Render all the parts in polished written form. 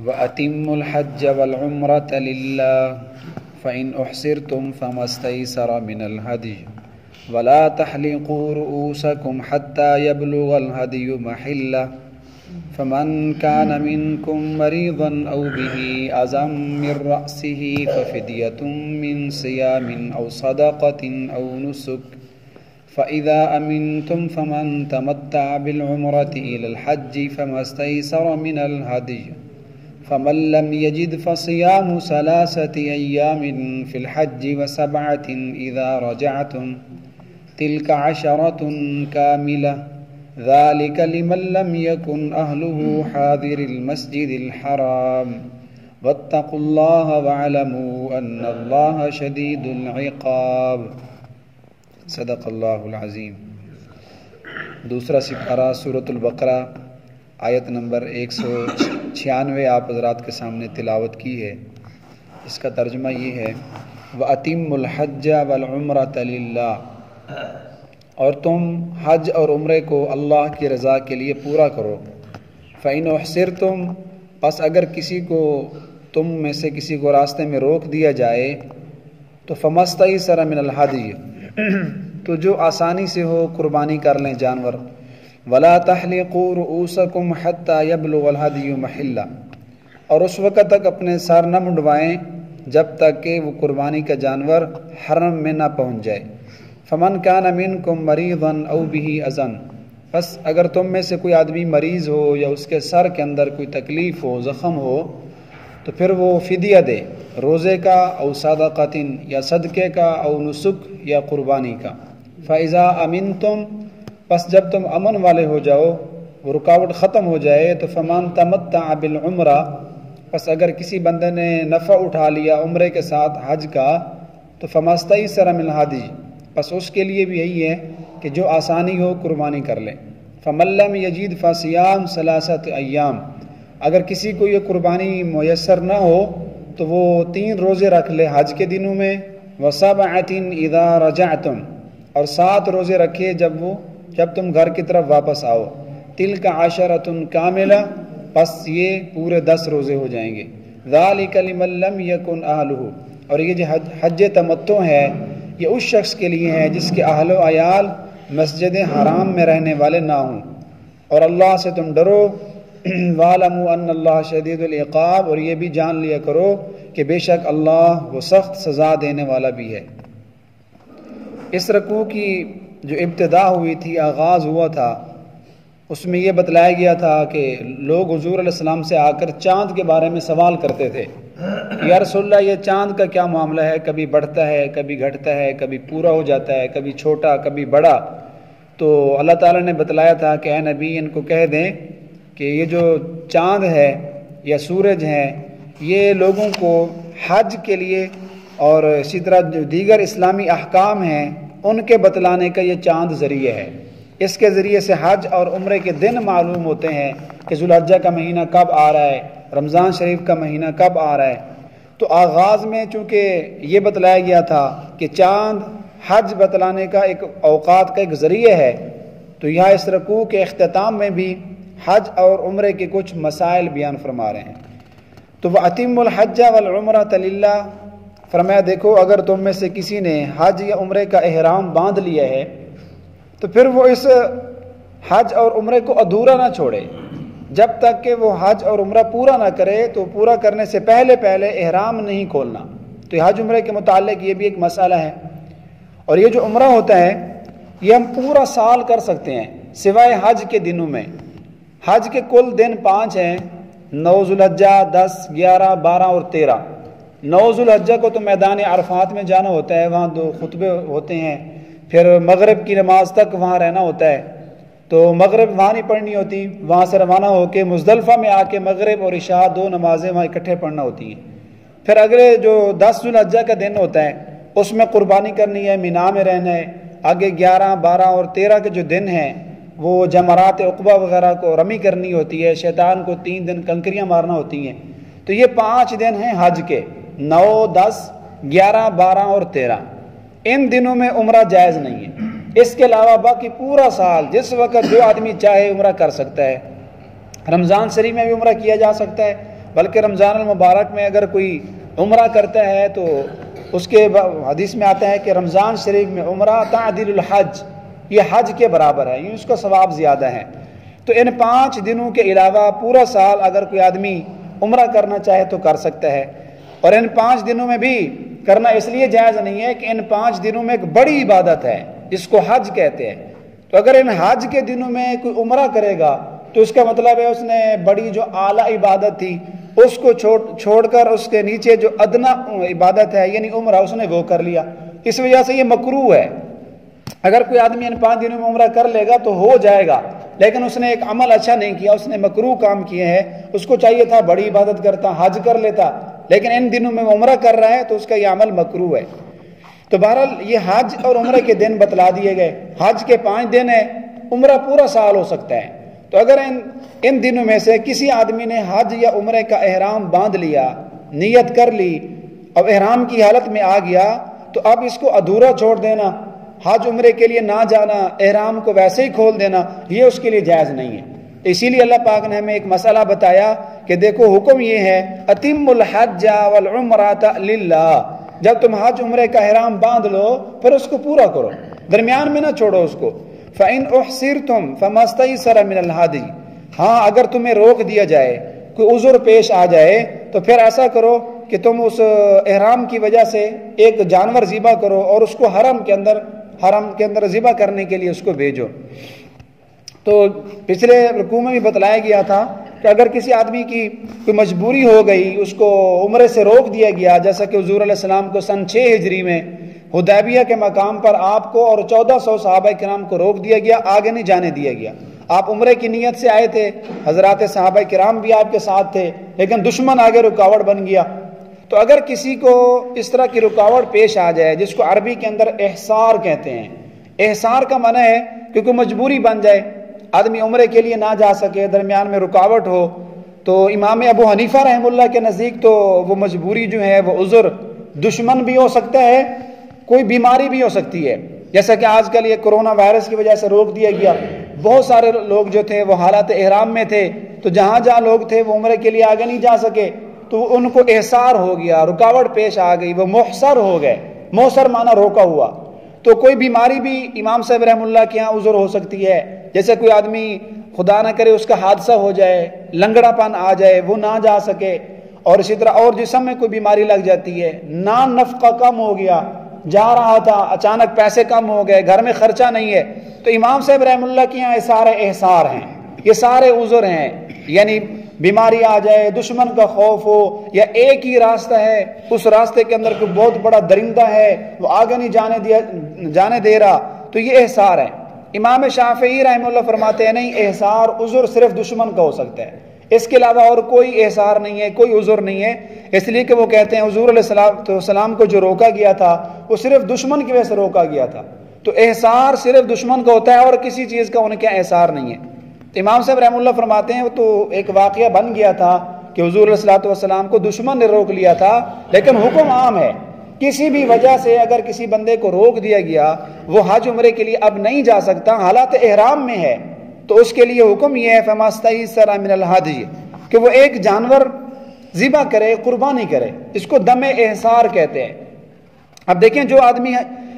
وَأَتِمُّوا الْحَجَّ وَالْعُمْرَةَ لِلَّهِ فَإِنْ أُحْصِرْتُمْ فَمَا اسْتَيْسَرَ مِنَ الْهَدْيِ وَلَا تَحْلِقُوا رُؤُوسَكُمْ حَتَّى يَبْلُغَ الْهَدْيُ مَحِلَّهُ فَمَنْ كَانَ مِنْكُمْ مَرِيضًا أَوْ بِهِ أَذًى مِنْ رَأْسِهِ فَفِدْيَةٌ مِنْ صِيَامٍ أَوْ صَدَقَةٍ أَوْ نُسُكٍ فَإِذَا أَمِنْتُمْ فَمَنْ تَمَتَّعَ بِالْعُمْرَةِ إِلَى الْحَجِّ فَمَا اسْتَيْسَرَ مِنَ الْهَدْيِ فَمَنْ لَمْ يَجِدْ فَصِيَامُ 3 أَيَّامٍ فِي الْحَجِّ و7 إِذَا رَجَعْتُمْ تِلْكَ 10 كَامِلَةٌ ذَلِكَ لِمَنْ لَمْ يَكُنْ أَهْلُهُ حَاضِرِ الْمَسْجِدِ الْحَرَامِ وَاتَّقُوا اللَّهَ وَاعْلَمُوا أَنَّ اللَّهَ شَدِيدُ الْعِقَابِ۔ صدق اللہ العظیم۔ دوسرا سپارہ سورۃ البقرہ آیت نمبر 196 آپ حضرات کے سامنے تلاوت کی ہے۔ اس کا ترجمہ یہ ہے وَأَتِمُّوا الْحَجَّ وَالْعُمْرَةَ لِلَّهِ، اور تم حج اور عمرے کو اللہ کی رضا کے لیے پورا کرو۔ فَإِنْ أُحْصِرْتُمْ، پس اگر کسی کو تم میں سے کسی کو راستے میں روک دیا جائے تو فَمَا اسْتَيْسَرَ مِنَ الْهَدْيِ، تو جو آسانی سے ہو قربانی کر لیں جانور۔ وَلَا تَحْلِقُوا رُؤُوسَكُمْ حَتَّى يَبْلُغَ الْهَدْيُ مَحِلَّهُ، اور اس وقت تک اپنے سر نہ منڈوائیں جب تک کہ وہ قربانی کا جانور حرم میں نہ پہنچ جائے۔ فَمَنْ كَانَ مِنْكُمْ مَرِيضًا أَوْ بِهِ أَذًى، بس اگر تم میں سے کوئی آدمی مریض ہو یا اس کے سر کے اندر کوئی تکلیف ہو، زخم ہو، تو پھر وہ فدیہ دے، روزے کا، او صدقۃ یا صدقے کا، او نسک یا قربانی کا۔ فَإِذَا أَمِنْتُمْ، پس جب تم امن والے ہو جاؤ، وہ رکاوٹ ختم ہو جائے، تو فَمَنْ تَمَتَّعَ بِالْعُمْرَةِ، پس اگر کسی بندے نے نفع اٹھا لیا عمرے کے ساتھ حج کا، تو فَمَا اسْتَيْسَرَ مِنَ الْهَدْيِ، پس اس کے لیے بھی یہی ہے کہ جو آسانی ہو قربانی کر لے۔ فَمَنْ لَمْ يَجِدْ فَصِيَامُ 3 أَيَّامٍ، اگر کسی کو یہ قربانی میسر نہ ہو تو وہ 3 روزے رکھ لے حج کے دنوں میں، و7 إِذَا رَجَعْتُمْ، اور 7 روزے رکھے جب تم گھر کی طرف واپس آؤ۔ تِلْكَ 10 كَامِلَةٌ، پس یہ پورے 10 روزے ہو جائیں گے۔ ذَلِكَ لِمَنْ لَمْ يَكُنْ أَهْلُهُ، اور یہ جو حج تمتع ہے یہ اس شخص کے لیے ہے جس کے اہل و عیال مسجد حرام میں رہنے والے نہ ہوں۔ اور اللہ سے تم ڈرو، وَاعْلَمُوا أَنَّ اللَّهَ شَدِيدُ الْعِقَابِ، اور یہ بھی جان لیا کرو کہ بے شک اللہ وہ سخت سزا دینے والا بھی ہے۔ اس رکوع کی جو ابتدا ہوئی تھی، آغاز ہوا تھا، اس میں یہ بتلایا گیا تھا کہ لوگ حضور علیہ السلام سے آ کر چاند کے بارے میں سوال کرتے تھے کہ یا رسول اللہ یہ چاند کا کیا معاملہ ہے، کبھی بڑھتا ہے، کبھی گھٹتا ہے، کبھی پورا ہو جاتا ہے، کبھی چھوٹا، کبھی بڑا۔ تو اللہ تعالیٰ نے بتلایا تھا کہ اے نبی ان کو کہہ دیں کہ یہ جو چاند ہے یا سورج ہے یہ لوگوں کو حج کے لیے اور اسی طرح جو دیگر اسلامی احکام ہیں ان کے بتلانے کا یہ چاند ذریعہ ہے۔ اس کے ذریعے سے حج اور عمرے کے دن معلوم ہوتے ہیں کہ ذو الحجہ کا مہینہ کب آ رہا ہے، رمضان شریف کا مہینہ کب آ رہا ہے۔ تو آغاز میں چونکہ یہ بتلایا گیا تھا کہ چاند حج بتلانے کا ایک اوقات کا ایک ذریعہ ہے، تو یہاں اس رکوع کے اختتام میں بھی حج اور عمرے کے کچھ مسائل بیان فرما رہے ہیں۔ تو وَأَتِمُّوا الْحَجَّ وَالْعُمْرَةَ لِلَّهِ، فرمایا دیکھو اگر تم میں سے کسی نے حج یا عمرے کا احرام باندھ لیا ہے تو پھر وہ اس حج اور عمرے کو ادھورا نہ چھوڑے، جب تک کہ وہ حج اور عمرہ پورا نہ کرے تو پورا کرنے سے پہلے احرام نہیں کھولنا۔ تو یہ حج عمرے کے متعلق یہ بھی ایک مسئلہ ہے۔ اور یہ جو عمرہ ہوتا ہے یہ ہم پورا سال کر سکتے ہیں سوائے حج کے دنوں میں۔ حج کے کل دن 5 ہیں، 9 ذو الحجہ، 10، 11، 12 اور 13۔ 9 ذو الحجہ کو تو میدان عرفات میں جانا ہوتا ہے، وہاں 2 خطبے ہوتے ہیں، پھر مغرب کی نماز تک وہاں رہنا ہوتا ہے، تو مغرب وہاں نہیں پڑھنی ہوتی، وہاں سے روانہ ہو کے مزدلفہ میں آ کے مغرب اور عشاء 2 نمازیں وہاں اکٹھے پڑھنا ہوتی ہیں۔ پھر اگلے جو 10 ذو الحجہ کا دن ہوتا ہے اس میں قربانی کرنی ہے، مینا میں رہنا ہے۔ آگے 11، 12 اور 13 کے جو دن ہیں وہ جمرات عقبہ وغیرہ کو رمی کرنی ہوتی ہے، شیطان کو 3 دن کنکریاں مارنا ہوتی ہیں۔ تو یہ 5 دن ہیں حج کے، 9، 10، 11، 12 اور 13۔ ان دنوں میں عمرہ جائز نہیں ہے۔ اس کے علاوہ باقی پورا سال جس وقت جو آدمی چاہے عمرہ کر سکتا ہے۔ رمضان شریف میں بھی عمرہ کیا جا سکتا ہے، بلکہ رمضان المبارک میں اگر کوئی عمرہ کرتا ہے تو اس کے حدیث میں آتا ہے کہ رمضان شریف میں عمرہ تعدیل الحج، یہ حج کے برابر ہے، یہ اس کا ثواب زیادہ ہے۔ تو ان 5 دنوں کے علاوہ پورا سال اگر کوئی آدمی عمرہ کرنا چاہے تو کر سکتا ہے، اور ان 5 دنوں میں بھی کرنا اس لیے جائز نہیں ہے کہ ان 5 دنوں میں ایک بڑی عبادت ہے جس کو حج کہتے ہیں، تو اگر ان حج کے دنوں میں کوئی عمرہ کرے گا تو اس کا مطلب ہے اس نے بڑی جو اعلیٰ عبادت تھی اس کو چھوڑ کر اس کے نیچے جو ادنا عبادت ہے یعنی عمرہ اس نے وہ کر لیا، اس وجہ سے یہ مکروہ ہے۔ اگر کوئی آدمی ان 5 دنوں میں عمرہ کر لے گا تو ہو جائے گا، لیکن اس نے ایک عمل اچھا نہیں کیا، اس نے مکروہ کام کیے ہیں، اس کو چاہیے تھا بڑی عبادت کرتا، حج کر لیتا، لیکن ان دنوں میں وہ عمرہ کر رہا ہے تو اس کا یہ عمل مکروہ ہے۔ تو بہرحال یہ حج اور عمرہ کے دن بتلا دیے گئے، حج کے 5 دن ہیں، عمرہ پورا سال ہو سکتا ہے۔ تو اگر ان دنوں میں سے کسی آدمی نے حج یا عمرے کا احرام باندھ لیا، نیت کر لی، اب احرام کی حالت میں آ گیا تو اب اس کو ادھورا چھوڑ دینا، حج عمرے کے لیے نہ جانا، احرام کو ویسے ہی کھول دینا، یہ اس کے لیے جائز نہیں ہے۔ اسی لیے اللہ پاک نے ہمیں ایک مسئلہ بتایا کہ دیکھو حکم یہ ہے اتم الحج والعمرۃ للہ، جب تم حج عمرے کا احرام باندھ لو پھر اس کو پورا کرو، درمیان میں نہ چھوڑو اس کو۔ فَإِنْ أُحْصِرْتُمْ فَمَا اسْتَيْسَرَ مِنَ الْهَدْيِ، ہاں اگر تمہیں روک دیا جائے، کوئی عذر پیش آ جائے تو پھر ایسا کرو کہ تم اس احرام کی وجہ سے ایک جانور ذبح کرو اور اس کو حرم کے اندر ذبح کرنے کے لیے اس کو بھیجو۔ تو پچھلے رکوع میں بھی بتلایا گیا تھا کہ اگر کسی آدمی کی کوئی مجبوری ہو گئی، اس کو عمرے سے روک دیا گیا، جیسا کہ حضور علیہ السلام کو سن 6 ہجری میں حدیبیہ کے مقام پر آپ کو اور 1400 صحابہ کرام کو روک دیا گیا، آگے نہیں جانے دیا گیا۔ آپ عمرے کی نیت سے آئے تھے، حضرات صحابہ کرام بھی آپ کے ساتھ تھے، لیکن دشمن آگے رکاوٹ بن گیا۔ تو اگر کسی کو اس طرح کی رکاوٹ پیش آ جائے، جس کو عربی کے اندر احصار کہتے ہیں، احصار کا معنی ہے کہ کوئی مجبوری بن جائے، آدمی عمرے کے لیے نہ جا سکے، درمیان میں رکاوٹ ہو، تو امام ابو حنیفہ رحمہ اللہ کے نزدیک تو وہ مجبوری جو ہے وہ عذر دشمن بھی ہو سکتا ہے، کوئی بیماری بھی ہو سکتی ہے، جیسا کہ آج کل یہ کرونا وائرس کی وجہ سے روک دیا گیا۔ بہت سارے لوگ جو تھے وہ حالات احرام میں تھے، تو جہاں لوگ تھے وہ عمرے کے لیے آگے نہیں جا سکے، تو ان کو احصار ہو گیا، رکاوٹ پیش آ گئی، وہ محصر ہو گئے، محصر معنی روکا ہوا۔ تو کوئی بیماری بھی امام صاحب رحم اللہ کے ہاں عذر ہو سکتی ہے، جیسے کوئی آدمی خدا نہ کرے اس کا حادثہ ہو جائے، لنگڑا پن آ جائے، وہ نہ جا سکے، اور اسی طرح اور جسم میں کوئی بیماری لگ جاتی ہے، نان نفقہ کم ہو گیا، جا رہا تھا اچانک پیسے کم ہو گئے، گھر میں خرچہ نہیں ہے، تو امام صاحب رحم اللہ کے یہاں یہ سارے احصار ہیں، یہ سارے عذر ہیں، یعنی بیماری آ جائے، دشمن کا خوف ہو، یا ایک ہی راستہ ہے، اس راستے کے اندر کوئی بہت بڑا درندہ ہے، وہ آگے نہیں جانے دے رہا، تو یہ احصار ہے۔ امام شافعی رحمہ اللہ فرماتے ہیں نہیں، احصار عذر صرف دشمن کا ہو سکتا ہے، اس کے علاوہ اور کوئی احصار نہیں ہے، کوئی عذر نہیں ہے، اس لیے کہ وہ کہتے ہیں حضور علیہ السلام کو جو روکا گیا تھا وہ صرف دشمن کی وجہ سے روکا گیا تھا، تو احصار صرف دشمن کا ہوتا ہے اور کسی چیز کا ان کے احصار نہیں ہے۔ تو امام صاحب رحمہ اللہ فرماتے ہیں وہ تو ایک واقعہ بن گیا تھا کہ حضور علیہ السلام کو دشمن نے روک لیا تھا، لیکن حکم عام ہے، کسی بھی وجہ سے اگر کسی بندے کو روک دیا گیا، وہ حج عمرے کے لیے اب نہیں جا سکتا، حالات احرام میں ہے، تو اس کے لیے حکم یہ ہے فَمَا اسْتَيْسَرَ مِنَ الْهَدْيِ کہ وہ ایک جانور ذبح کرے، قربانی کرے، اس کو دم احصار کہتے ہیں۔ اب دیکھیں جو آدمی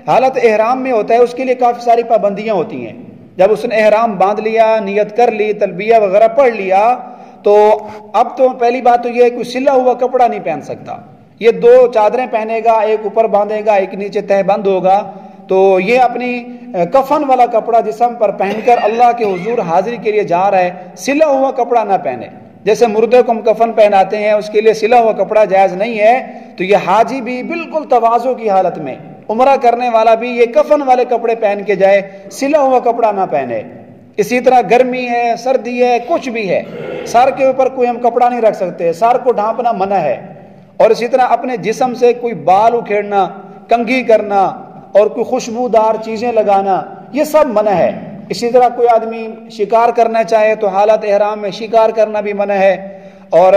حالت احرام میں ہوتا ہے اس کے لیے کافی ساری پابندیاں ہوتی ہیں، جب اس نے احرام باندھ لیا، نیت کر لی، تلبیہ وغیرہ پڑھ لیا، تو اب تو پہلی بات تو یہ ہے کہ سلا ہوا کپڑا نہیں پہن سکتا، یہ 2 چادریں پہنے گا، ایک اوپر باندھے گا، ایک نیچے تہ بند ہوگا، تو یہ اپنی کفن والا کپڑا جسم پر پہن کر اللہ کے حضور حاضری کے لیے جا رہا ہے، سلا ہوا کپڑا نہ پہنے، جیسے مردے کو ہم کفن پہناتے ہیں اس کے لیے سلا ہوا کپڑا جائز نہیں ہے، تو یہ حاجی بھی بالکل تواضع کی حالت میں، عمرہ کرنے والا بھی یہ کفن والے کپڑے پہن کے جائے، سلا ہوا کپڑا نہ پہنے۔ اسی طرح گرمی ہے، سردی ہے، کچھ بھی ہے، سر کے اوپر کوئی ہم کپڑا نہیں رکھ سکتے، سر کو ڈھانپنا منع ہے، اور اسی طرح اپنے جسم سے کوئی بال اکھیڑنا، کنگھی کرنا اور کوئی خوشبودار چیزیں لگانا، یہ سب منع ہے۔ اسی طرح کوئی آدمی شکار کرنا چاہے تو حالت احرام میں شکار کرنا بھی منع ہے، اور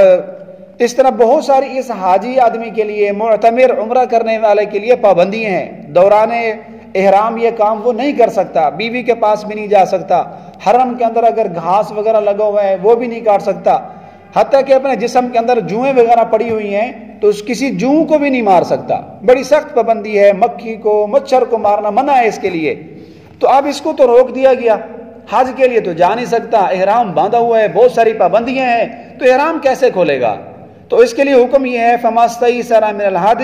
اس طرح بہت ساری اس حاجی آدمی کے لیے، معتمر عمرہ کرنے والے کے لیے پابندیاں ہیں۔ دوران احرام یہ کام وہ نہیں کر سکتا، بیوی کے پاس بھی نہیں جا سکتا، حرم کے اندر اگر گھاس وغیرہ لگا ہوا ہے وہ بھی نہیں کاٹ سکتا، حتیٰ کہ اپنے جسم کے اندر جوئیں وغیرہ پڑی ہوئی ہیں تو اس کسی جوں کو بھی نہیں مار سکتا، بڑی سخت پابندی ہے، مکھی کو مچھر کو مارنا منع ہے اس کے لیے۔ تو اب اس کو تو روک دیا گیا، حج کے لیے تو جا نہیں سکتا، احرام باندھا ہوا ہے، بہت ساری پابندیاں ہیں، تو احرام کیسے کھولے گا؟ تو اس کے لیے حکم یہ ہے فما استیسر من الحج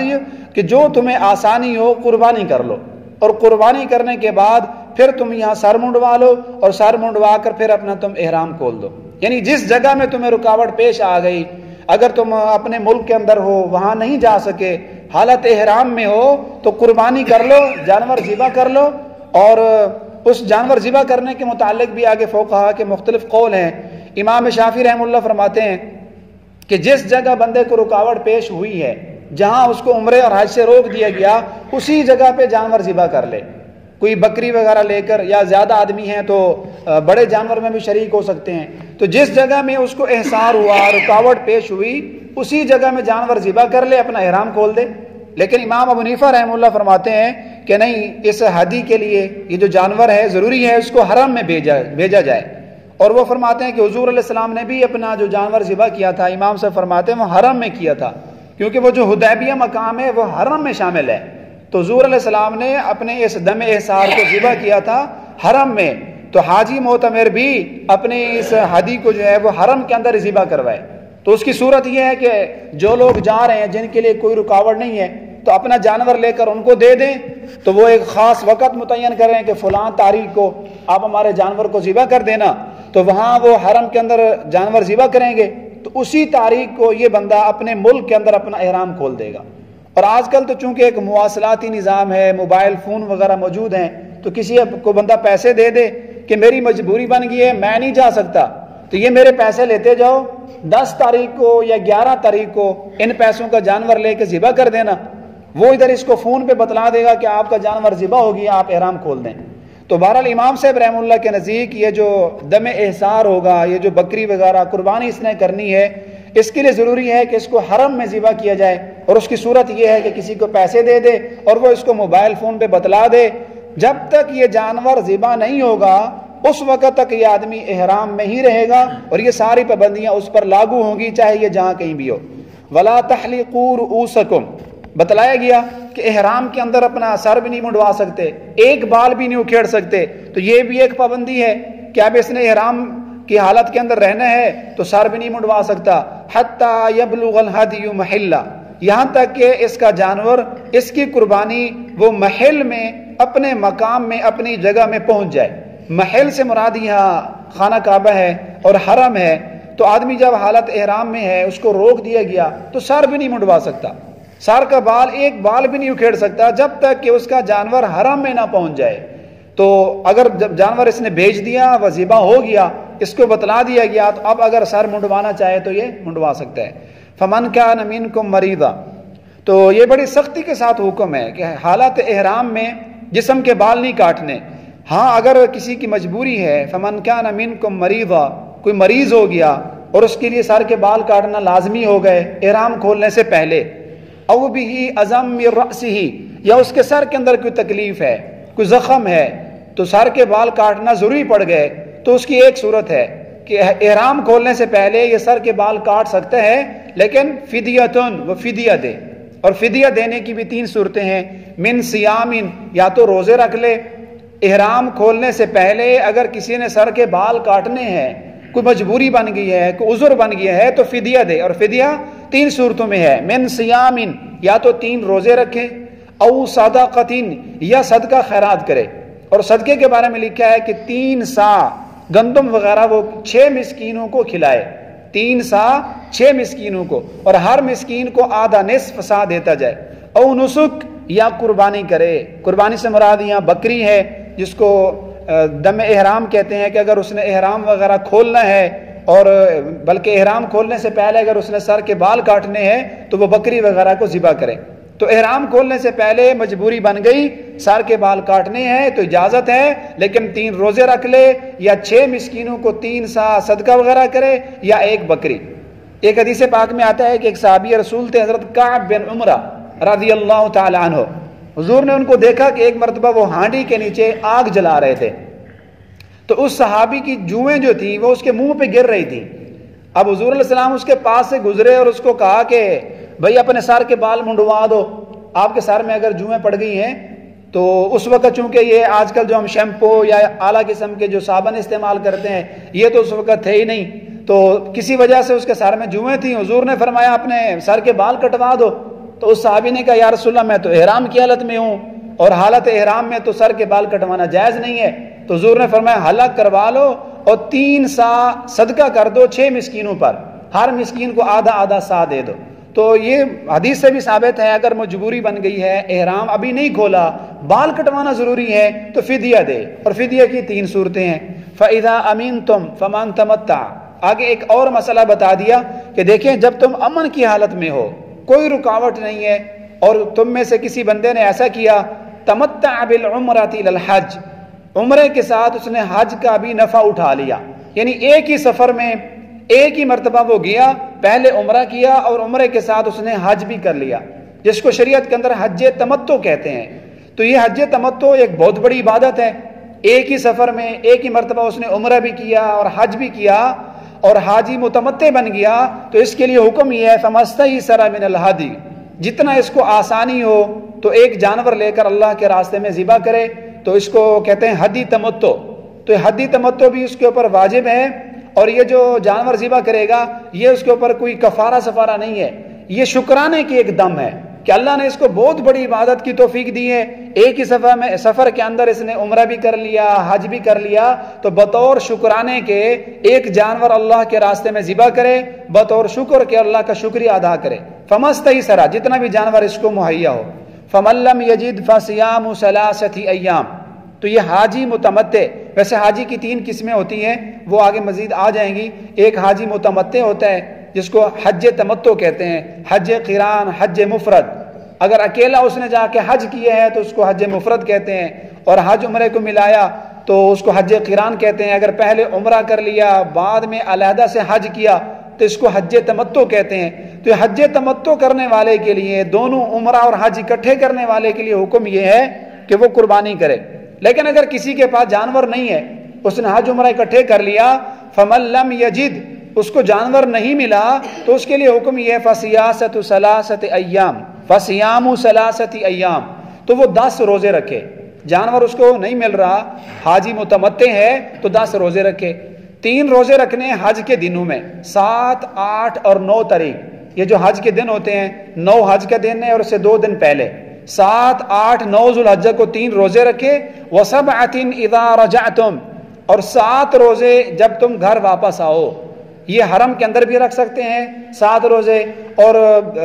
کہ جو تمہیں آسانی ہو قربانی کر لو، اور قربانی کرنے کے بعد پھر تم یہاں سر منڈوا لو، اور سر منڈوا کر پھر اپنا تم احرام کھول دو۔ یعنی جس جگہ میں تمہیں رکاوٹ پیش آ گئی، اگر تم اپنے ملک کے اندر ہو وہاں نہیں جا سکے، حالت احرام میں ہو، تو قربانی کر لو، جانور ذبح کر لو۔ اور اس جانور ذبح کرنے کے متعلق بھی آگے فقہا کے مختلف قول ہیں۔ امام شافعی رحمہ اللہ فرماتے ہیں کہ جس جگہ بندے کو رکاوٹ پیش ہوئی ہے، جہاں اس کو عمرے اور حج سے روک دیا گیا، اسی جگہ پہ جانور ذبح کر لے، کوئی بکری وغیرہ لے کر، یا زیادہ آدمی ہیں تو بڑے جانور میں بھی شریک ہو سکتے ہیں۔ تو جس جگہ میں اس کو احسار ہوا، رکاوٹ پیش ہوئی، اسی جگہ میں جانور ذبح کر لے، اپنا احرام کھول دے۔ لیکن امام ابو حنیفہ رحمہ اللہ فرماتے ہیں کہ نہیں، اس ہدی کے لیے یہ جو جانور ہے ضروری ہے اس کو حرم میں بھیجا جائے۔ اور وہ فرماتے ہیں کہ حضور علیہ السلام نے بھی اپنا جو جانور ذبح کیا تھا، امام صاحب فرماتے ہیں وہ حرم میں کیا تھا، کیونکہ وہ جو حدیبیہ مقام ہے وہ حرم میں شامل ہے۔ تو حضور علیہ السلام نے اپنے اس دم احسار کو ذبح کیا تھا حرم میں، تو حاجی معتمر بھی اپنے اس ہدی کو جو ہے وہ حرم کے اندر ذبح کروائے۔ تو اس کی صورت یہ ہے کہ جو لوگ جا رہے ہیں جن کے لیے کوئی رکاوٹ نہیں ہے تو اپنا جانور لے کر ان کو دے دیں، تو وہ ایک خاص وقت متعین کریں کہ فلاں تاریخ کو آپ ہمارے جانور کو ذبح کر دینا، تو وہاں وہ حرم کے اندر جانور ذبح کریں گے، تو اسی تاریخ کو یہ بندہ اپنے ملک کے اندر اپنا احرام کھول دے گا۔ اور آج کل تو چونکہ ایک مواصلاتی نظام ہے، موبائل فون وغیرہ موجود ہیں، تو کسی کو بندہ پیسے دے دے کہ میری مجبوری بن گئی ہے میں نہیں جا سکتا، تو یہ میرے پیسے لیتے جاؤ، 10 تاریخ کو یا 11 تاریخ کو ان پیسوں کا جانور لے کے ذبح کر دینا۔ وہ ادھر اس کو فون پہ بتلا دے گا کہ آپ کا جانور ذبح ہو گیا، آپ احرام کھول دیں۔ تو بہرحال امام صاحب رحمہ اللہ کے نزدیک یہ جو دم احسار ہوگا، یہ جو بکری وغیرہ قربانی اس نے کرنی ہے، اس کے لیے ضروری ہے کہ اس کو حرم میں ذبح کیا جائے، اور اس کی صورت یہ ہے کہ کسی کو پیسے دے دے اور وہ اس کو موبائل فون پہ بتلا دے۔ جب تک یہ جانور ذبح نہیں ہوگا اس وقت تک یہ آدمی احرام میں ہی رہے گا، اور یہ ساری پابندیاں اس پر لاگو ہوں گی چاہے یہ جہاں کہیں بھی ہو۔ وَلَا تَحْلِقُوا رُؤُوسَكُمْ، بتلایا گیا کہ احرام کے اندر اپنا سر بھی نہیں منڈوا سکتے، ایک بال بھی نہیں اکھیڑ سکتے، تو یہ بھی ایک پابندی ہے کہ اب اس نے احرام کی حالت کے اندر رہنا ہے تو سر بھی نہیں منڈوا سکتا۔ حَتَّى يَبْلُغَ الْهَدْيُ مَحِلَّهُ، یہاں تک کہ اس کا جانور، اس کی قربانی وہ محل میں، اپنے مقام میں، اپنی جگہ میں پہنچ جائے۔ محل سے مراد یہاں خانہ کعبہ ہے اور حرم ہے، تو آدمی جب حالت احرام میں ہے اس کو روک دیا گیا تو سر بھی نہیں منڈوا سکتا، سر کا بال، ایک بال بھی نہیں اکھیڑ سکتا جب تک کہ اس کا جانور حرم میں نہ پہنچ جائے۔ تو اگر جب جانور اس نے بھیج دیا، وہ ذبح ہو گیا، اس کو بتلا دیا گیا، تو اب اگر سر منڈوانا چاہے تو یہ منڈوا سکتا ہے۔ فَمَنْ كَانَ مِنْكُمْ مَرِيضًا، تو یہ بڑی سختی کے ساتھ حکم ہے کہ حالت احرام میں جسم کے بال نہیں کاٹنے۔ ہاں اگر کسی کی مجبوری ہے، فَمَنْ كَانَ مِنْكُمْ مَرِيضًا، کوئی مریض ہو گیا اور اس کے لیے سر کے بال کاٹنا لازمی ہو گئے احرام کھولنے سے پہلے، او بِهِ أَذًى مِّن رَأْسِهِ، یا اس کے سر کے اندر کوئی تکلیف ہے، کوئی زخم ہے، تو سر کے بال کاٹنا ضروری پڑ گئے، تو اس کی ایک صورت ہے کہ احرام کھولنے سے پہلے یہ سر کے بال کاٹ سکتا ہے، لیکن فدیتن، وہ فدیہ دے، اور فدیہ دینے کی بھی 3 صورتیں ہیں۔ من صیامن، یا تو روزے رکھ لے، احرام کھولنے سے پہلے اگر کسی نے سر کے بال کاٹنے ہیں، کوئی مجبوری بن گئی ہے، کوئی عذر بن گیا ہے، تو فدیہ دے، اور فدیہ 3 صورتوں میں ہے۔ من صیامن، یا تو 3 روزے رکھے، او صدقۃ، یا صدقہ خیرات کرے، اور صدقے کے بارے میں لکھا ہے کہ 3 سا گندم وغیرہ وہ 6 مسکینوں کو کھلائے، 3 سا 6 مسکینوں کو، اور ہر مسکین کو آدھا نصف سا دیتا جائے۔ او نسک، یا قربانی کرے، قربانی سے مراد یہاں بکری ہے، جس کو دم احرام کہتے ہیں، کہ اگر اس نے احرام وغیرہ کھولنا ہے، اور بلکہ احرام کھولنے سے پہلے اگر اس نے سر کے بال کاٹنے ہیں تو وہ بکری وغیرہ کو ذبح کرے۔ تو احرام کھولنے سے پہلے مجبوری بن گئی، سر کے بال کاٹنے ہیں تو اجازت ہے، لیکن 3 روزے رکھ لے، یا 6 مسکینوں کو 3 سا صدقہ وغیرہ کرے، یا 1 بکری۔ ایک حدیث پاک میں آتا ہے کہ ایک صحابی رسول تھے حضرت کعب بن عمرہ رضی اللہ تعالی عنہ، حضور نے ان کو دیکھا کہ ایک مرتبہ وہ ہانڈی کے نیچے آگ جلا رہے تھے، تو اس صحابی کی جوئیں جو تھیں وہ اس کے منہ پہ گر رہی تھیں۔ اب حضور علیہ السلام اس کے پاس سے گزرے اور اس کو کہا کہ بھائی اپنے سر کے بال منڈوا دو، آپ کے سر میں اگر جوئیں پڑ گئی ہیں تو اس وقت چونکہ یہ آج کل جو ہم شیمپو یا اعلیٰ قسم کے جو صابن استعمال کرتے ہیں یہ تو اس وقت تھے ہی نہیں، تو کسی وجہ سے اس کے سر میں جوئیں تھیں، حضور نے فرمایا اپنے سر کے بال کٹوا دو۔ تو اس صحابی نے کہا یا رسول اللہ میں تو احرام کی حالت میں ہوں اور حالت احرام میں تو سر کے بال کٹوانا جائز نہیں ہے۔ تو حضور نے فرمایا حلق کروا لو اور 3 سا صدقہ کر دو 6 مسکینوں پر، ہر مسکین کو آدھا آدھا سا دے دو۔ تو یہ حدیث سے بھی ثابت ہے اگر مجبوری بن گئی ہے، احرام ابھی نہیں کھولا، بال کٹوانا ضروری ہے تو فدیہ دے، اور فدیہ کی 3 صورتیں ہیں۔ فَإِذَا أَمِنْتُمْ فَمَنْ تَمَتَّعَ، آگے ایک اور مسئلہ بتا دیا کہ دیکھیں جب تم امن کی حالت میں ہو، کوئی رکاوٹ نہیں ہے، اور تم میں سے کسی بندے نے ایسا کیا تمتع بالعمرۃ الی الحج، عمرے کے ساتھ اس نے حج کا بھی نفع اٹھا لیا، یعنی ایک ہی سفر میں ایک ہی مرتبہ وہ گیا، پہلے عمرہ کیا اور عمرے کے ساتھ اس نے حج بھی کر لیا، جس کو شریعت کے اندر حج تمتع کہتے ہیں۔ تو یہ حج تمتع ایک بہت بڑی عبادت ہے، ایک ہی سفر میں ایک ہی مرتبہ اس نے عمرہ بھی کیا اور حج بھی کیا اور حاجی متمتع بن گیا۔ تو اس کے لیے حکم یہ ہے فَمَسْتَيْسَرَ مِنَ الْهَدْيِ، جتنا اس کو آسانی ہو تو ایک جانور لے کر اللہ کے راستے میں ذبح کرے، تو اس کو کہتے ہیں حدی تمتع۔ تو حدی تمتع بھی اس کے اوپر واجب ہے، اور یہ جو جانور ذبح کرے گا یہ اس کے اوپر کوئی کفارہ سفارہ نہیں ہے، یہ شکرانے کی ایک دم ہے کہ اللہ نے اس کو بہت بڑی عبادت کی توفیق دی ہے، ایک ہی سفر کے اندر اس نے عمرہ بھی کر لیا حج بھی کر لیا، تو بطور شکرانے کے ایک جانور اللہ کے راستے میں ذبح کرے، بطور شکر کے اللہ کا شکریہ ادا کرے۔ فَمَسْتَيْسَرَ، جتنا بھی جانور اس کو مہیا ہو۔ فَمَن لَّمْ يَجِدْ فَصِيَامُ ثَلَاثَةِ أَيَّامٍ، تو یہ حاجی متمتع، ویسے حاجی کی 3 قسمیں ہوتی ہیں، وہ آگے مزید آ جائیں گی۔ ایک حاجی متمتع ہوتا ہے جس کو حج تمتع کہتے ہیں، حج قران، حج مفرد، اگر اکیلا اس نے جا کے حج کیا ہے تو اس کو حج مفرد کہتے ہیں، اور حج عمرے کو ملایا تو اس کو حج قران کہتے ہیں۔ اگر پہلے عمرہ کر لیا بعد میں علیحدہ سے حج کیا تو اس کو حج تمتع کہتے ہیں۔ تو حج تمتع کرنے والے کے لیے، دونوں عمرہ اور حج اکٹھے کرنے والے کے لیے حکم یہ ہے کہ وہ قربانی کرے۔ لیکن اگر کسی کے پاس جانور نہیں ہے، اس نے حج عمرہ اکٹھے کر لیا، فَمَن لَّمْ يَجِدْ، اس کو جانور نہیں ملا، تو اس کے لیے حکم یہ ہے فَصِيَاسَةُ ثَلَاثَةِ أَيَّامٍ، فَصِيَامُ ثَلَاثَةِ أَيَّامٍ، تو وہ 10 روزے رکھے۔ جانور اس کو نہیں مل رہا، حاجی متمتع ہے تو 10 روزے رکھے۔ 3 روزے رکھنے حج کے دنوں میں، 7، 8 اور 9 تاریخ، یہ جو حج کے دن ہوتے ہیں، 9 حج کا دن ہے اور اس سے 2 دن پہلے، 7، 8، 9 ذوالحجہ کو 3 روزے رکھے۔ وَسَبْعَةٍ إِذَا رَجَعْتُمْ، اور 7 روزے جب تم گھر واپس آؤ۔ یہ حرم کے اندر بھی رکھ سکتے ہیں 7 روزے، اور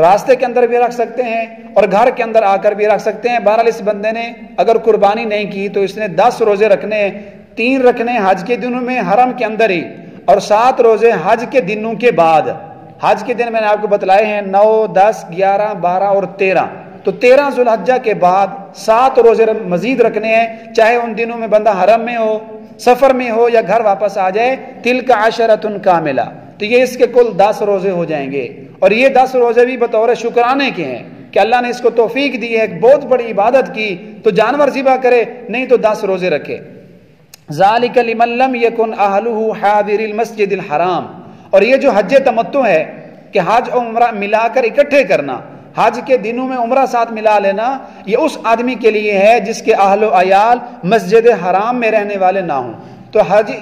راستے کے اندر بھی رکھ سکتے ہیں، اور گھر کے اندر آ کر بھی رکھ سکتے ہیں۔ بہرحال اس بندے نے اگر قربانی نہیں کی تو اس نے 10 روزے رکھنے ہیں، 3 رکھنے حج کے دنوں میں حرم کے اندر ہی، اور 7 روزے حج کے دنوں کے بعد۔ حج کے دن میں نے آپ کو بتلائے ہیں 9، 10، 11، 12 اور 13، تو 13 ذوالحجہ کے بعد 7 روزے مزید رکھنے ہیں، چاہے ان دنوں میں بندہ حرم میں ہو، سفر میں ہو یا گھر واپس آ جائے۔ تِلْكَ عَشَرَةٌ كَامِلَةٌ، تو یہ اس کے کل 10 روزے ہو جائیں گے، اور یہ 10 روزے بھی بطور شکرانے کے ہیں کہ اللہ نے اس کو توفیق دی ہے، ایک بہت بڑی عبادت کی، تو جانور ذبح کرے، نہیں تو 10 روزے رکھے۔ ذَلِكَ لِمَن لَّمْ يَكُنْ أَهْلُهُ حَاضِرِ الْمَسْجِدِ الْحَرَامِ، اور یہ جو حج تمتع ہے کہ حج اور عمرہ ملا کر اکٹھے کرنا، حج کے دنوں میں عمرہ ساتھ ملا لینا، یہ اس آدمی کے لیے ہے جس کے اہل و عیال مسجد حرام میں رہنے والے نہ ہوں۔ تو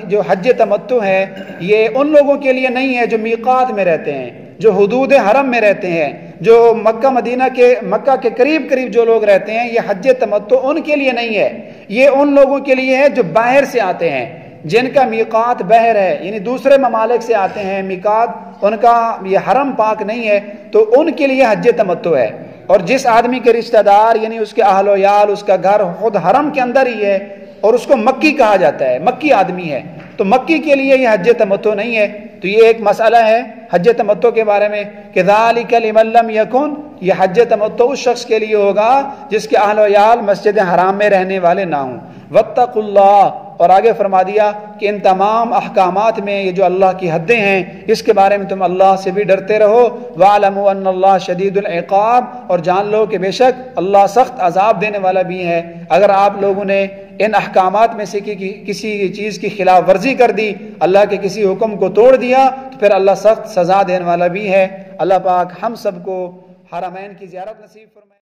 جو حج تمتع ہے یہ ان لوگوں کے لیے نہیں ہے جو میقات میں رہتے ہیں، جو حدود حرم میں رہتے ہیں، جو مکہ کے قریب جو لوگ رہتے ہیں، یہ حج تمتع ان کے لیے نہیں ہے، یہ ان لوگوں کے لیے ہے جو باہر سے آتے ہیں، جن کا میقات بحر ہے، یعنی دوسرے ممالک سے آتے ہیں، میقات ان کا یہ حرم پاک نہیں ہے، تو ان کے لیے حج تمتع ہے۔ اور جس آدمی کے رشتہ دار یعنی اس کے اہل و عیال، اس کا گھر خود حرم کے اندر ہی ہے اور اس کو مکی کہا جاتا ہے، مکی آدمی ہے، تو مکی کے لیے یہ حج تمتع نہیں ہے۔ تو یہ ایک مسئلہ ہے حج تمتع کے بارے میں کہ ذَلِكَ لِمَن لَّمْ يَكُنْ، یہ حج تمتع اس شخص کے لیے ہوگا جس کے اہل و عیال مسجد حرام میں رہنے والے نہ ہوں۔ وَاتَّقُوا اللَّهَ، اور آگے فرما دیا کہ ان تمام احکامات میں یہ جو اللہ کی حدیں ہیں اس کے بارے میں تم اللہ سے بھی ڈرتے رہو۔ وَاعْلَمُوا أَنَّ اللَّهَ شَدِيدُ الْعِقَابِ، اور جان لو کہ بے شک اللہ سخت عذاب دینے والا بھی ہے۔ اگر آپ لوگوں نے ان احکامات میں سے کسی چیز کی خلاف ورزی کر دی، اللہ کے کسی حکم کو توڑ دیا، تو پھر اللہ سخت سزا دینے والا بھی ہے۔ اللہ پاک ہم سب کو حرمین کی زیارت نصیب فرمائے۔